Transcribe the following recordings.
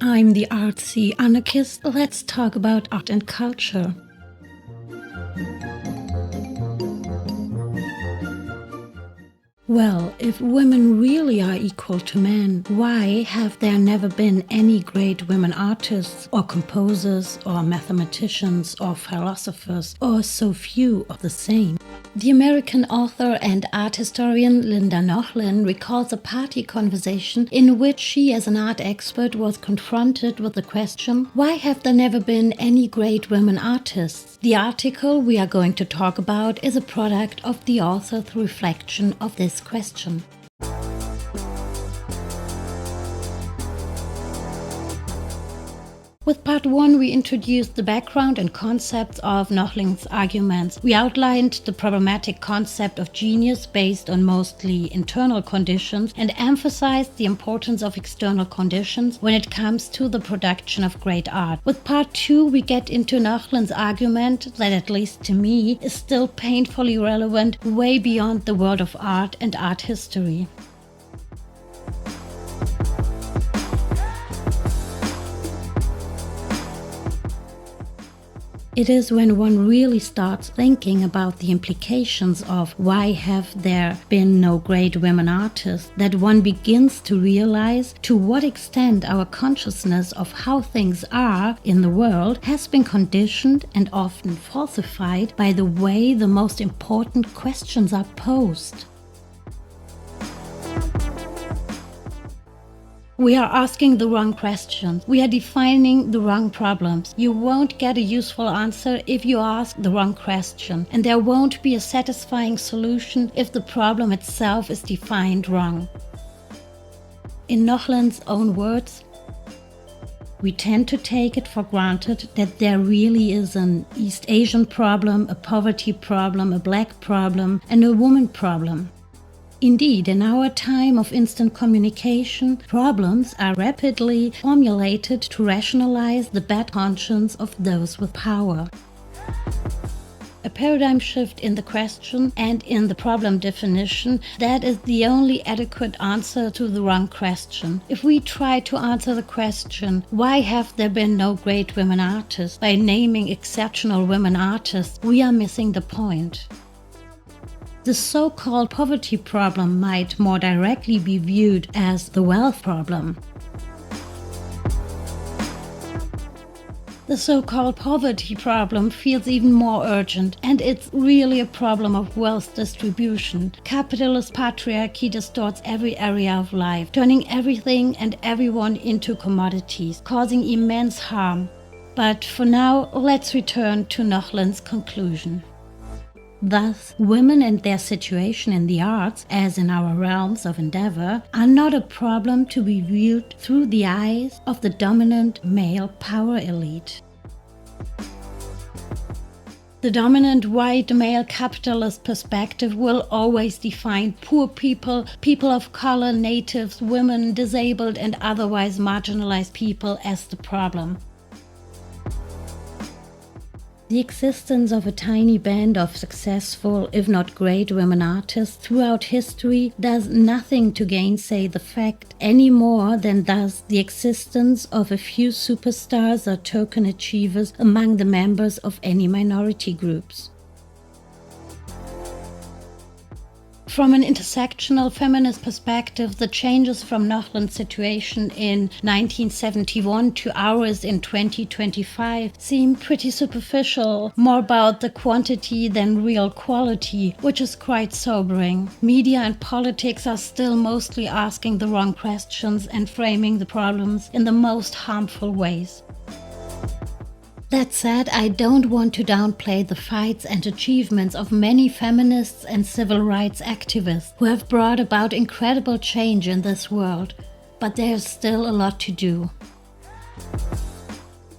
I'm the artsy anarchist. Let's talk about art and culture. Well, if women really are equal to men, why have there never been any great women artists or composers or mathematicians or philosophers, or so few of the same? The American author and art historian Linda Nochlin recalls a party conversation in which she, as an art expert, was confronted with the question, why have there never been any great women artists? The article we are going to talk about is a product of the author's reflection of this question. With part 1, we introduced the background and concepts of Nochlin's arguments. We outlined the problematic concept of genius based on mostly internal conditions and emphasized the importance of external conditions when it comes to the production of great art. With part 2, we get into Nochlin's argument that, at least to me, is still painfully relevant way beyond the world of art and art history. It is when one really starts thinking about the implications of why have there been no great women artists that one begins to realize to what extent our consciousness of how things are in the world has been conditioned and often falsified by the way the most important questions are posed. We are asking the wrong questions. We are defining the wrong problems. You won't get a useful answer if you ask the wrong question, and there won't be a satisfying solution if the problem itself is defined wrong. In Nochlin's own words, we tend to take it for granted that there really is an East Asian problem, a poverty problem, a black problem, and a woman problem. Indeed, in our time of instant communication, problems are rapidly formulated to rationalize the bad conscience of those with power. A paradigm shift in the question and in the problem definition, that is the only adequate answer to the wrong question. If we try to answer the question, why have there been no great women artists, by naming exceptional women artists, we are missing the point. The so-called poverty problem might more directly be viewed as the wealth problem. The so-called poverty problem feels even more urgent, and it's really a problem of wealth distribution. Capitalist patriarchy distorts every area of life, turning everything and everyone into commodities, causing immense harm. But for now, let's return to Nochlin's conclusion. Thus, women and their situation in the arts, as in our realms of endeavor, are not a problem to be viewed through the eyes of the dominant male power elite. The dominant white male capitalist perspective will always define poor people, people of color, natives, women, disabled and otherwise marginalized people as the problem. The existence of a tiny band of successful, if not great, women artists throughout history does nothing to gainsay the fact any more than does the existence of a few superstars or token achievers among the members of any minority groups. From an intersectional feminist perspective, the changes from Nochlin's situation in 1971 to ours in 2025 seem pretty superficial, more about the quantity than real quality, which is quite sobering. Media and politics are still mostly asking the wrong questions and framing the problems in the most harmful ways. That said, I don't want to downplay the fights and achievements of many feminists and civil rights activists who have brought about incredible change in this world, but there's still a lot to do.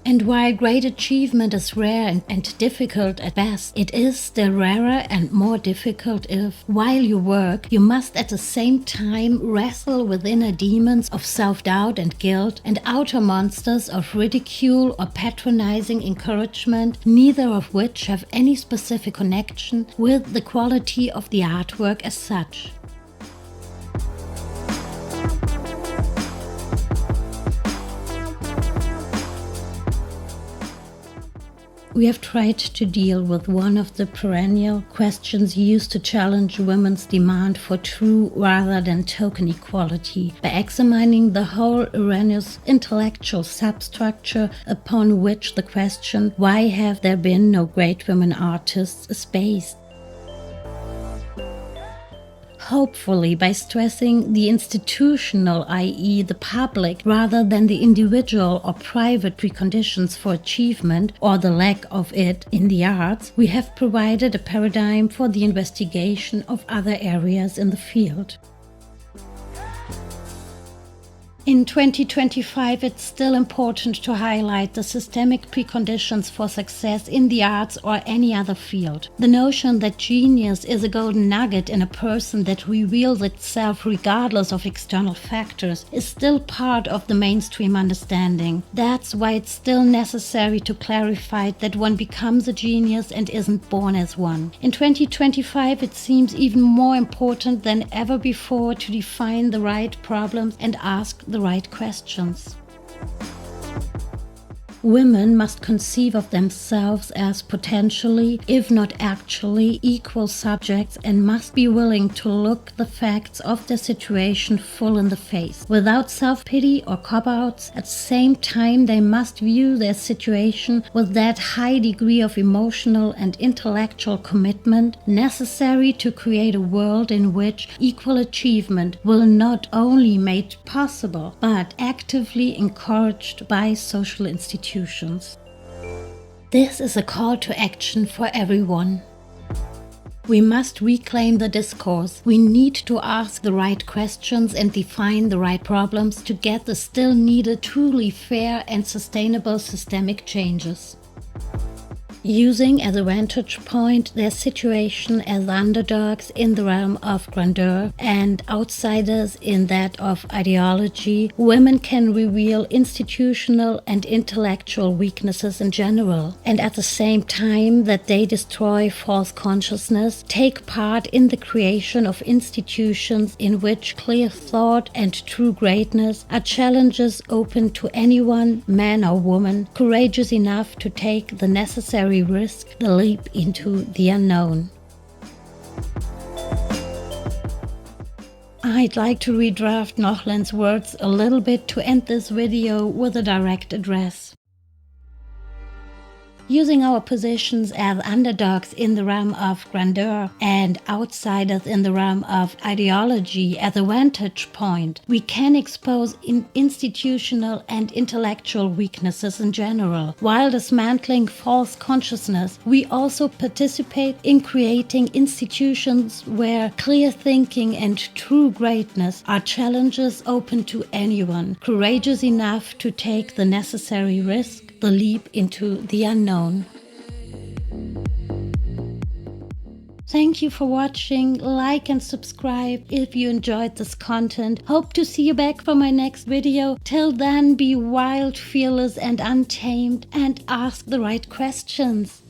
And while great achievement is rare and difficult at best, it is still rarer and more difficult if, while you work, you must at the same time wrestle with inner demons of self-doubt and guilt and outer monsters of ridicule or patronizing encouragement, neither of which have any specific connection with the quality of the artwork as such. We have tried to deal with one of the perennial questions used to challenge women's demand for true rather than token equality by examining the whole erroneous intellectual substructure upon which the question, why have there been no great women artists, is based. Hopefully, by stressing the institutional, i.e. the public, rather than the individual or private preconditions for achievement or the lack of it in the arts, we have provided a paradigm for the investigation of other areas in the field. In 2025, it's still important to highlight the systemic preconditions for success in the arts or any other field. The notion that genius is a golden nugget in a person that reveals itself regardless of external factors is still part of the mainstream understanding. That's why it's still necessary to clarify that one becomes a genius and isn't born as one. In 2025, it seems even more important than ever before to define the right problems and ask the right questions. Women must conceive of themselves as potentially, if not actually, equal subjects and must be willing to look the facts of their situation full in the face, without self-pity or cop-outs. At the same time, they must view their situation with that high degree of emotional and intellectual commitment necessary to create a world in which equal achievement will not only be made possible, but actively encouraged by social institutions. This is a call to action for everyone. We must reclaim the discourse. We need to ask the right questions and define the right problems to get the still needed truly fair and sustainable systemic changes. Using as a vantage point their situation as underdogs in the realm of grandeur and outsiders in that of ideology, women can reveal institutional and intellectual weaknesses in general, and at the same time that they destroy false consciousness, take part in the creation of institutions in which clear thought and true greatness are challenges open to anyone, man or woman, courageous enough to take the necessary risk, the leap into the unknown. I'd like to redraft Nochlin's words a little bit to end this video with a direct address. Using our positions as underdogs in the realm of grandeur and outsiders in the realm of ideology as a vantage point, we can expose institutional and intellectual weaknesses in general. While dismantling false consciousness, we also participate in creating institutions where clear thinking and true greatness are challenges open to anyone, courageous enough to take the necessary risk, the leap into the unknown. Thank you for watching. Like and subscribe if you enjoyed this content. Hope to see you back for my next video. Till then, be wild, fearless and untamed and ask the right questions.